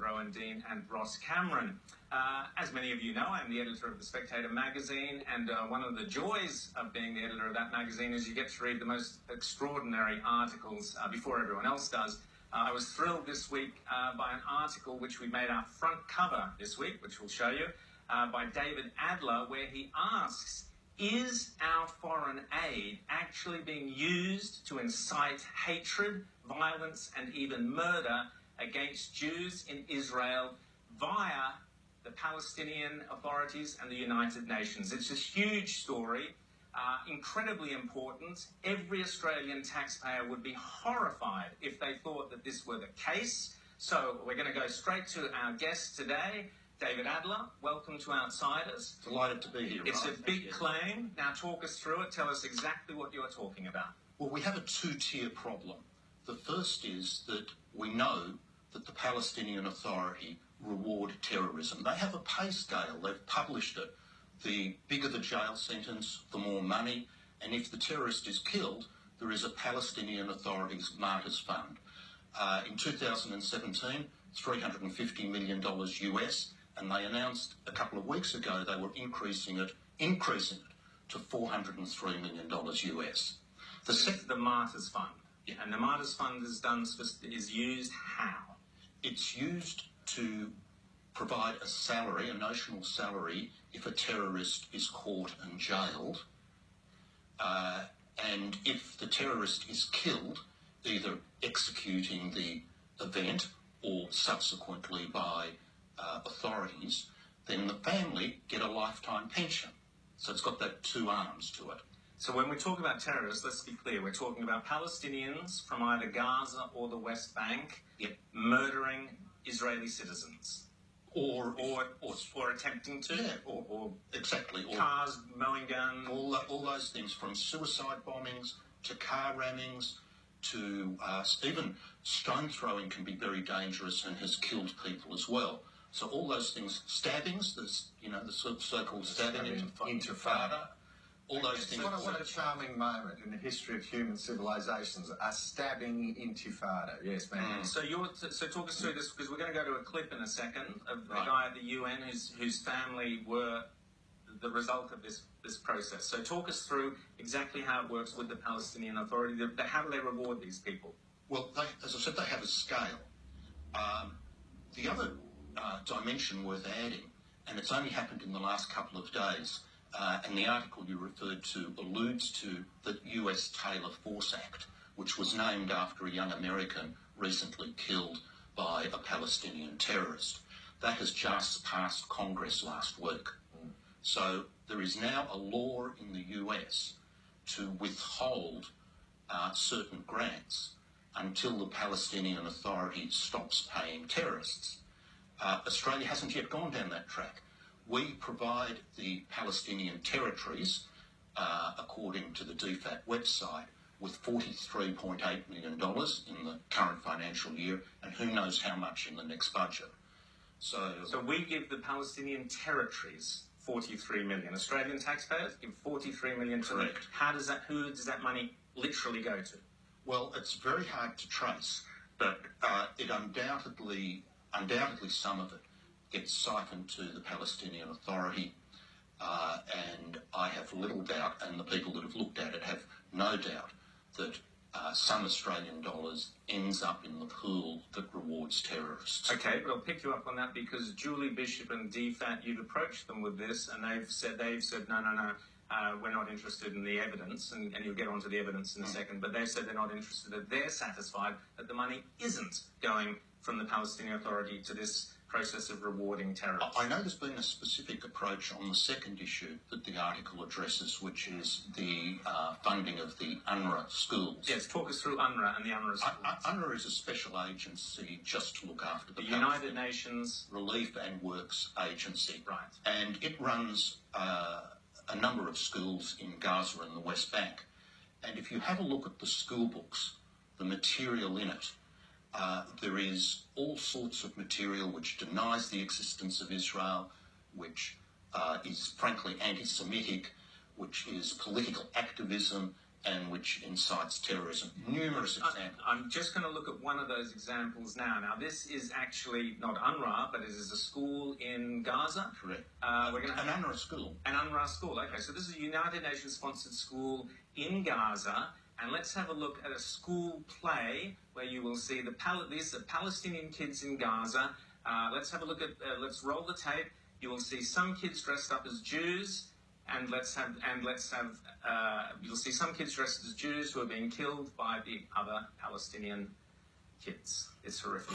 Rowan Dean and Ross Cameron. As many of you know, I'm the editor of The Spectator magazine, and one of the joys of being the editor of that magazine is you get to read the most extraordinary articles before everyone else does. I was thrilled this week by an article which we made our front cover this week, which we'll show you, by David Adler, where he asks, is our foreign aid actually being used to incite hatred, violence, and even murder against Jews in Israel via the Palestinian authorities and the United Nations? It's a huge story, incredibly important. Every Australian taxpayer would be horrified if they thought that this were the case. So we're going to go straight to our guest today, David Adler. Welcome to Outsiders. Delighted to be here. It's a big claim. Now talk us through it. Tell us exactly what you're talking about. Well, we have a two-tier problem. The first is that we know that the Palestinian Authority reward terrorism. They have a pay scale. They've published it. The bigger the jail sentence, the more money. And if the terrorist is killed, there is a Palestinian Authority's Martyrs Fund. In 2017, $350 million US, and they announced a couple of weeks ago they were increasing it to $403 million US. The Martyrs Fund. Yeah. And the Martyrs Fund is used how? It's used to provide a salary, a notional salary, if a terrorist is caught and jailed. And if the terrorist is killed, either executing the event or subsequently by authorities, then the family get a lifetime pension. So it's got that two arms to it. So when we talk about terrorists, let's be clear, we're talking about Palestinians from either Gaza or the West Bank murdering Israeli citizens. Or attempting to. Yeah, or exactly. Or cars, mowing down. All those things, from suicide bombings to car rammings to even stone throwing can be very dangerous and has killed people as well. So all those things, stabbings, the so-called stabbing intifada, all those things. What a charming moment in the history of human civilizations, a stabbing intifada. Yes, ma'am. So talk us through this, because we're going to go to a clip in a second of a guy at the UN whose family were the result of this process. So talk us through exactly how it works with the Palestinian Authority. How do they reward these people? Well, as I said, they have a scale. The other dimension worth adding, and it's only happened in the last couple of days, and the article you referred to alludes to the US Taylor Force Act, which was named after a young American recently killed by a Palestinian terrorist. That has just passed Congress last week. So there is now a law in the US to withhold certain grants until the Palestinian Authority stops paying terrorists. Australia hasn't yet gone down that track. We provide the Palestinian territories, according to the DFAT website, with $43.8 million in the current financial year, and who knows how much in the next budget. So we give the Palestinian territories 43 million. Australian taxpayers give 43 million to them. Who does that money literally go to? Well, it's very hard to trace, but it undoubtedly some of it gets siphoned to the Palestinian Authority, and I have little doubt, and the people that have looked at it have no doubt, that some Australian dollars ends up in the pool that rewards terrorists. Okay, but I'll pick you up on that, because Julie Bishop and DFAT, you've approached them with this, and they've said no, we're not interested in the evidence, and you'll get onto the evidence in a second, but they've said they're not interested, that they're satisfied that the money isn't going from the Palestinian Authority to this process of rewarding terrorists. I know there's been a specific approach on the second issue that the article addresses, which is the funding of the UNRWA schools. Yes, talk us through UNRWA and the UNRWA schools. UNRWA is a special agency just to look after the United Nations Relief and Works Agency. Right. And it runs a number of schools in Gaza and the West Bank. And if you have a look at the school books, the material in it, there is all sorts of material which denies the existence of Israel, which is frankly anti-Semitic, which is political activism and which incites terrorism. Numerous examples. I'm just going to look at one of those examples now. Now, this is actually not UNRWA, but it is a school in Gaza. Correct. We're going to An UNRWA school. An UNRWA school. Okay, so this is a United Nations-sponsored school in Gaza. And let's have a look at a school play where you will see these are Palestinian kids in Gaza. Let's have a look at. Let's roll the tape. You will see some kids dressed up as Jews, and you'll see some kids dressed as Jews who are being killed by the other Palestinian kids. It's horrific.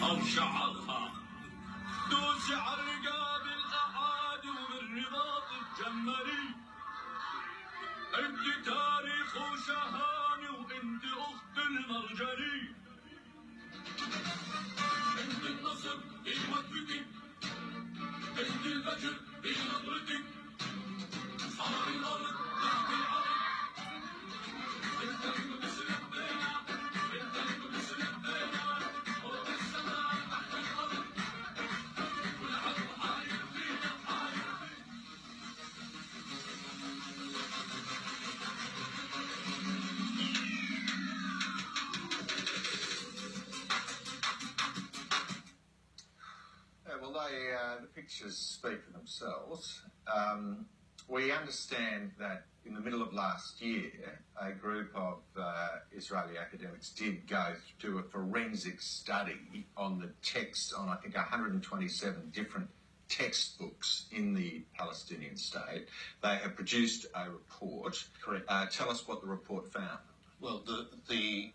The pictures speak for themselves. We understand that in the middle of last year, a group of Israeli academics did go do a forensic study on the text on, I think, 127 different textbooks in the Palestinian state. They have produced a report. Correct. Tell us what the report found. Well, the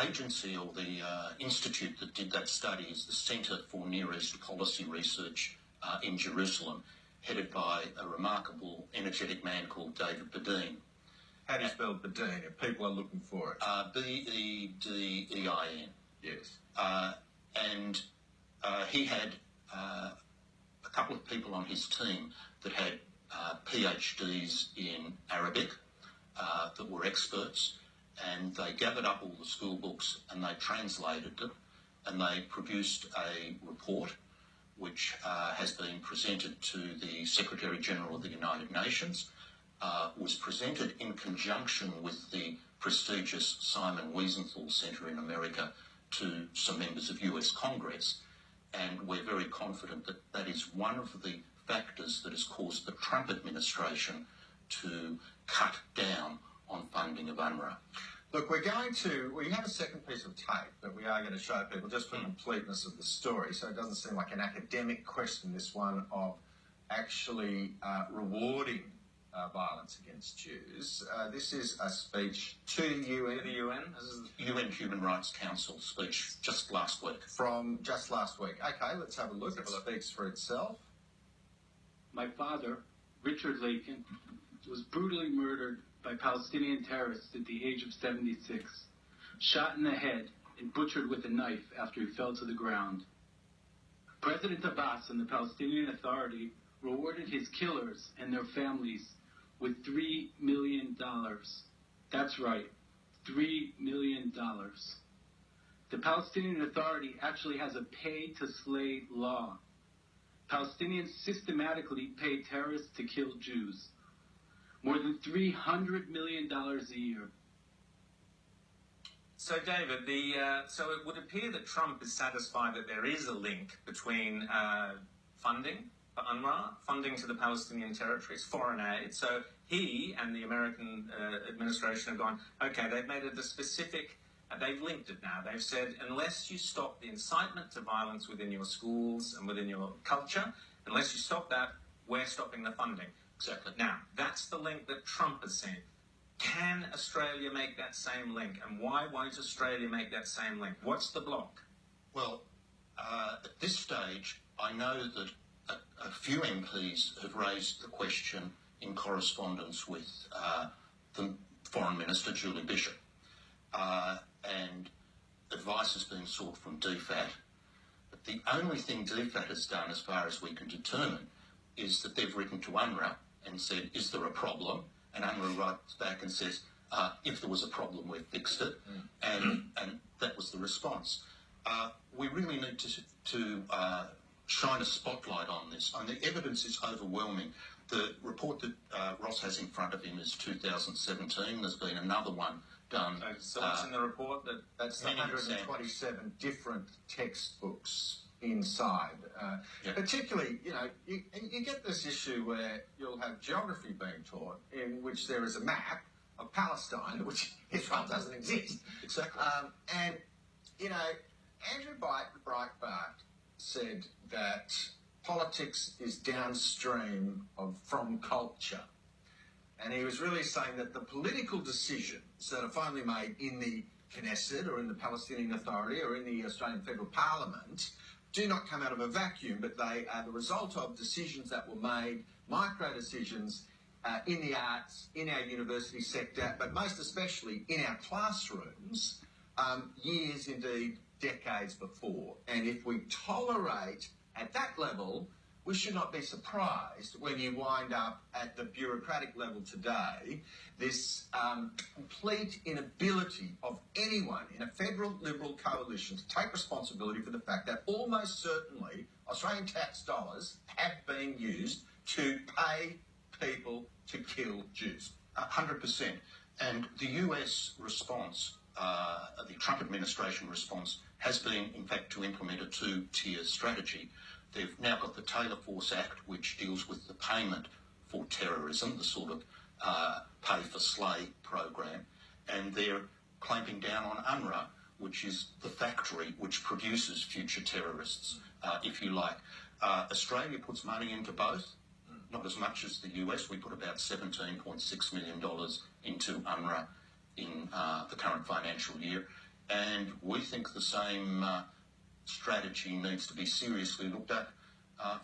agency or the institute that did that study is the Centre for Near East Policy Research in Jerusalem, headed by a remarkable, energetic man called David Adler. How do you spell Bedin if people are looking for it? B-E-D-E-I-N. Yes. And he had a couple of people on his team that had PhDs in Arabic that were experts, and they gathered up all the school books and they translated them, and they produced a report which has been presented to the Secretary General of the United Nations, was presented in conjunction with the prestigious Simon Wiesenthal Centre in America to some members of US Congress, and we're very confident that that is one of the factors that has caused the Trump administration to cut down on funding of UNRWA. Look, we have a second piece of tape that we are going to show people just for completeness of the story, so it doesn't seem like an academic question, this one of actually rewarding violence against Jews. This is a speech to the UN. The UN? This is the UN Human Rights Council speech just last week. From just last week. Okay, let's have a look. It speaks for itself. My father, Richard Lakin, was brutally murdered by Palestinian terrorists at the age of 76, shot in the head and butchered with a knife after he fell to the ground. President Abbas and the Palestinian Authority rewarded his killers and their families with $3 million. That's right, $3 million. The Palestinian Authority actually has a pay-to-slay law. Palestinians systematically pay terrorists to kill Jews. More than $300 million a year. So, David, so it would appear that Trump is satisfied that there is a link between funding for UNRWA, funding to the Palestinian territories, foreign aid. So he and the American administration have gone, okay, they've made it a specific, they've linked it now. They've said, unless you stop the incitement to violence within your schools and within your culture, unless you stop that, we're stopping the funding. Exactly. Now, that's the link that Trump has said. Can Australia make that same link? And why won't Australia make that same link? What's the block? Well, at this stage, I know that a few MPs have raised the question in correspondence with the Foreign Minister, Julie Bishop, and advice has been sought from DFAT. But the only thing DFAT has done, as far as we can determine, is that they've written to UNRWA and said, is there a problem? And UNRWA writes back and says, if there was a problem, we've fixed it. And that was the response. We really need to shine a spotlight on this. And the evidence is overwhelming. The report that Ross has in front of him is 2017. There's been another one done. So what's in the report? That's the 127 different textbooks inside. Particularly, you get this issue where you'll have geography being taught in which there is a map of Palestine, which Israel doesn't exist. Exactly. And, Andrew Breitbart said that politics is downstream from culture. And he was really saying that the political decisions that are finally made in the Knesset or in the Palestinian Authority or in the Australian Federal Parliament do not come out of a vacuum, but they are the result of decisions that were made, micro-decisions in the arts, in our university sector, but most especially in our classrooms, years, indeed, decades before. And if we tolerate at that level, we should not be surprised when you wind up at the bureaucratic level today, this complete inability of anyone in a federal Liberal coalition to take responsibility for the fact that almost certainly Australian tax dollars have been used to pay people to kill Jews. 100%. And the US response, the Trump administration response, has been, in fact, to implement a two-tier strategy. They've now got the Taylor Force Act, which deals with the payment for terrorism, the sort of pay-for-slay program, and they're clamping down on UNRWA, which is the factory which produces future terrorists, if you like. Australia puts money into both, not as much as the US. We put about $17.6 million into UNRWA in the current financial year, and we think the same strategy needs to be seriously looked at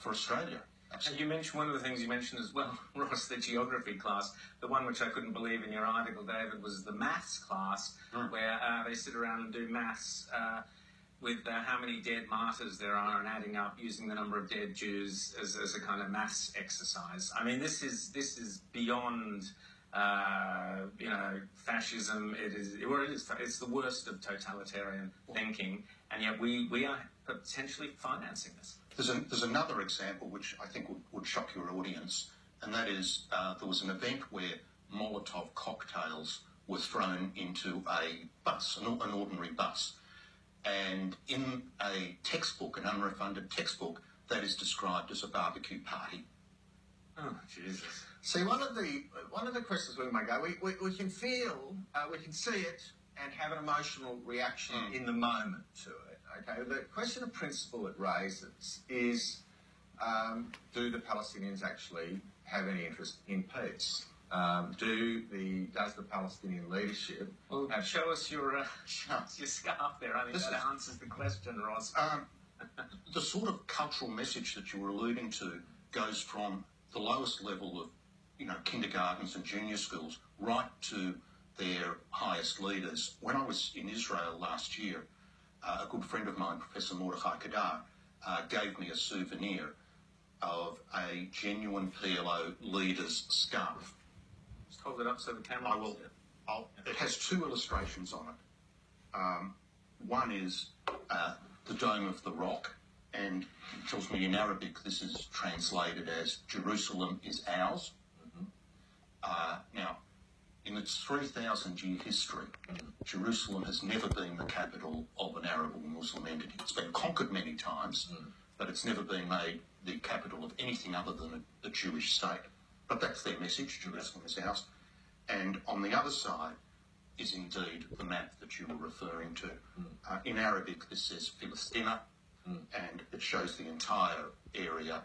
for Australia. And you mentioned one of the things you mentioned as well, Ross, the geography class. The one which I couldn't believe in your article, David, was the maths class, where they sit around and do maths with how many dead martyrs there are and adding up using the number of dead Jews as a kind of maths exercise. I mean, this is beyond fascism. It's the worst of totalitarian thinking, and yet we are potentially financing this. There's another example which I think would shock your audience, and that is there was an event where Molotov cocktails were thrown into a bus, an ordinary bus, and in a textbook, an unrefunded textbook, that is described as a barbecue party. Oh, Jesus. See, one of the questions we might go, we can feel, we can see it and have an emotional reaction in the moment to it. Okay, the question of principle it raises is, do the Palestinians actually have any interest in peace? Does the Palestinian leadership... Well, show us your scarf there. I think that answers the question, Ross. The sort of cultural message that you were alluding to goes from the lowest level of, kindergartens and junior schools right to their highest leaders. When I was in Israel last year, a good friend of mine, Professor Mordechai Kadar, gave me a souvenir of a genuine PLO leader's scarf. Just hold it up so the camera... I will. It has two illustrations on it. One is the Dome of the Rock, and it tells me in Arabic this is translated as Jerusalem is ours. Now, in its 3,000-year history, Jerusalem has never been the capital of an Arab or Muslim entity. It's been conquered many times, but it's never been made the capital of anything other than a Jewish state. But that's their message, Jerusalem is ours. And on the other side is indeed the map that you were referring to. In Arabic, this says Palestina, and it shows the entire area,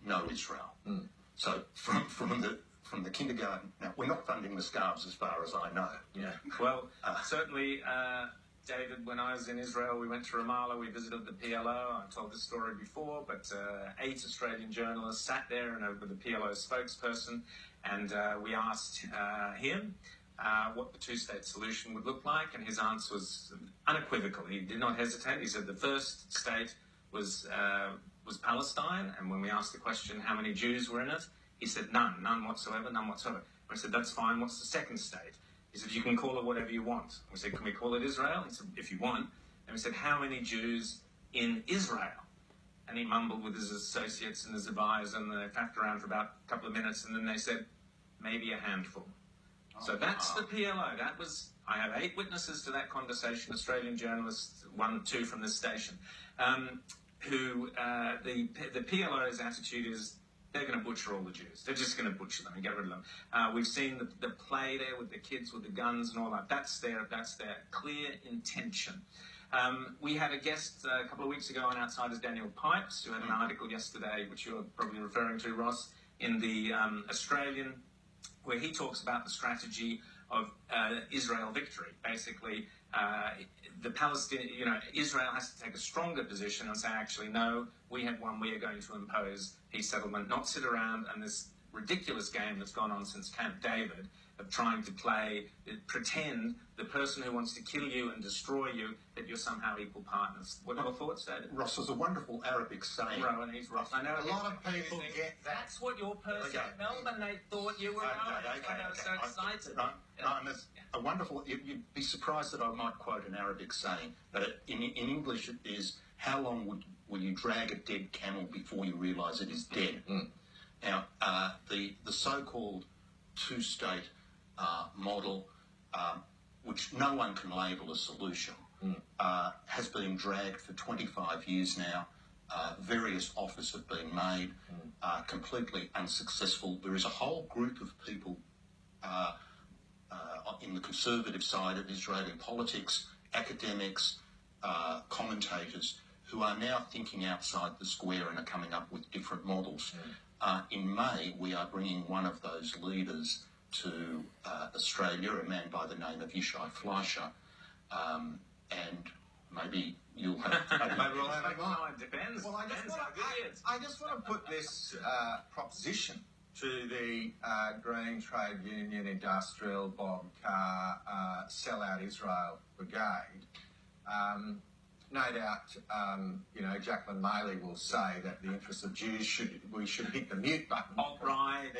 no Israel. So from the kindergarten, now we're not funding the scarves as far as I know. Yeah. Well, certainly, David, when I was in Israel, we went to Ramallah, we visited the PLO. I've told this story before, but 8 Australian journalists sat there with the PLO spokesperson, and we asked him what the two-state solution would look like, and his answer was unequivocal. He did not hesitate. He said the first state was Palestine, and when we asked the question how many Jews were in it, he said none whatsoever. I said, that's fine, what's the second state? He said, you can call it whatever you want. We said, can we call it Israel? He said, if you want. And we said, how many Jews in Israel? and he mumbled with his associates and his advisors, and they faffed around for about a couple of minutes, and then they said, maybe a handful. So that's the PLO. That was, I have 8 witnesses to that conversation, Australian journalists, 1, 2 from this station, who the PLO's attitude is they're going to butcher all the Jews. They're just going to butcher them and get rid of them. We've seen the play there with the kids with the guns and all that. That's their clear intention. We had a guest a couple of weeks ago on Outsiders, Daniel Pipes, who had an article yesterday, which you're probably referring to, Ross, in the Australian, where he talks about the strategy of Israel victory. Basically, the Palestinian, Israel has to take a stronger position and say, actually, no, we have won, we are going to impose peace settlement, not sit around and this ridiculous game that's gone on since Camp David of trying to pretend the person who wants to kill you and destroy you, that you're somehow equal partners. What are your thoughts, David? Ross, there's a wonderful Arabic saying. And he's Ross. I know a lot of people get that. That's what your person at Melbourne, they thought you were I was so excited. And there's a wonderful, you'd be surprised that I might quote an Arabic saying, but in English it is, how long will you drag a dead camel before you realise it is dead? Now, the so-called two-state model, which no one can label a solution, has been dragged for 25 years now. Various offers have been made, completely unsuccessful. There is a whole group of people in the conservative side of Israeli politics, academics, commentators, who are now thinking outside the square and are coming up with different models. In May, we are bringing one of those leaders to Australia, a man by the name of Yishai Fleischer, and maybe you'll have... Maybe we'll have him on. It depends. Well, I just want to put this proposition to the Green Trade Union, Industrial, Bob Carr, Sell Out Israel Brigade. No doubt, Jacqueline Maley will say that the interests of Jews we should hit the mute button. Alt-right,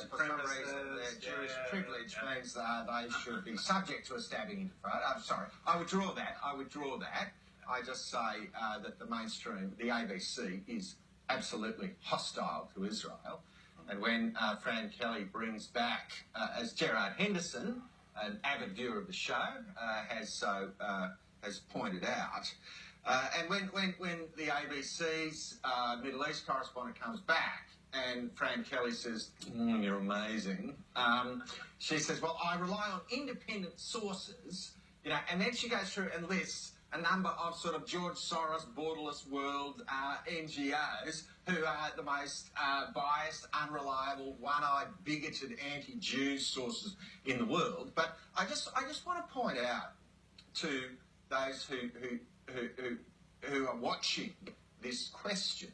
for some reason, their Jewish privilege means that they should be subject to a stabbing intifada. I'm sorry, I withdraw that. I just say that the mainstream, the ABC, is absolutely hostile to Israel. And when Fran Kelly brings back, as Gerard Henderson, an avid viewer of the show, has pointed out, and when the ABC's Middle East correspondent comes back and Fran Kelly says, you're amazing, she says, well, I rely on independent sources, and then she goes through and lists a number of sort of George Soros, borderless world NGOs who are the most biased, unreliable, one-eyed, bigoted, anti-Jew sources in the world. But I just want to point out to those who are watching this question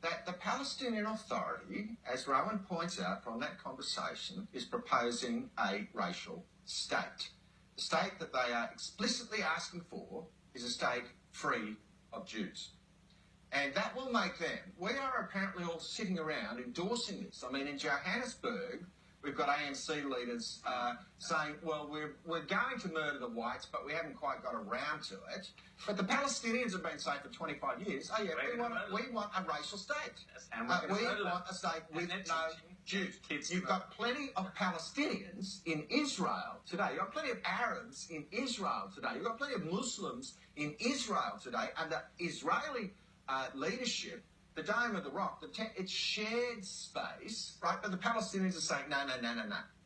that the Palestinian Authority, as Rowan points out from that conversation, is proposing a racial state. The state that they are explicitly asking for is a state free of Jews. And that will make them, we are apparently all sitting around endorsing this. I mean, in Johannesburg, we've got ANC leaders saying, well, we're going to murder the whites, but we haven't quite got around to it. But the Palestinians have been saying for 25 years, oh yeah, we want a racial state. Yes, and we want a state with no Jews. You've got plenty of Palestinians in Israel today. You've got plenty of Arabs in Israel today. You've got plenty of Muslims in Israel today. Under Israeli leadership, the Dome of the Rock, it's shared space, right? But the Palestinians are saying, no,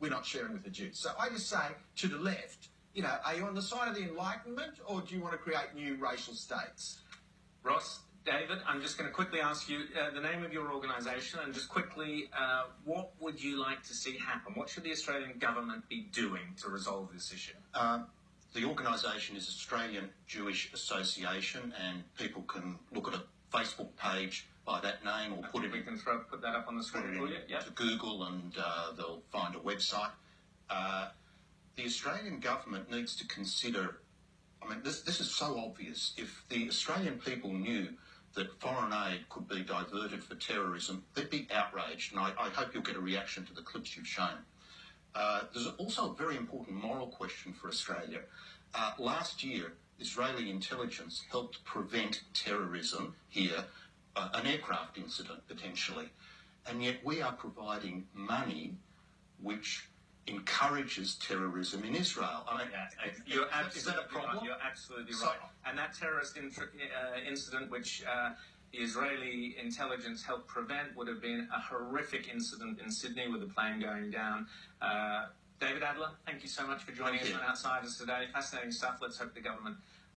we're not sharing with the Jews. So I just say, to the left, are you on the side of the Enlightenment, or do you want to create new racial states? Ross, David, I'm just going to quickly ask you the name of your organisation, and just quickly, what would you like to see happen? What should the Australian government be doing to resolve this issue? The organisation is Australian Jewish Association, and people can look at a Facebook page by that name, or put that up on the screen for you. To Google, and they'll find a website. The Australian government needs to consider, I mean, this is so obvious. If the Australian people knew that foreign aid could be diverted for terrorism, they'd be outraged, and I hope you'll get a reaction to the clips you've shown. There's also a very important moral question for Australia. Last year, Israeli intelligence helped prevent terrorism here, an aircraft incident potentially. And yet we are providing money which encourages terrorism in Israel. I mean, is that a problem? You're absolutely right. And that terrorist incident, which the Israeli intelligence helped prevent, would have been a horrific incident in Sydney with the plane going down. David Adler, thank you so much for joining us on Outsiders today. Fascinating stuff. Let's hope the government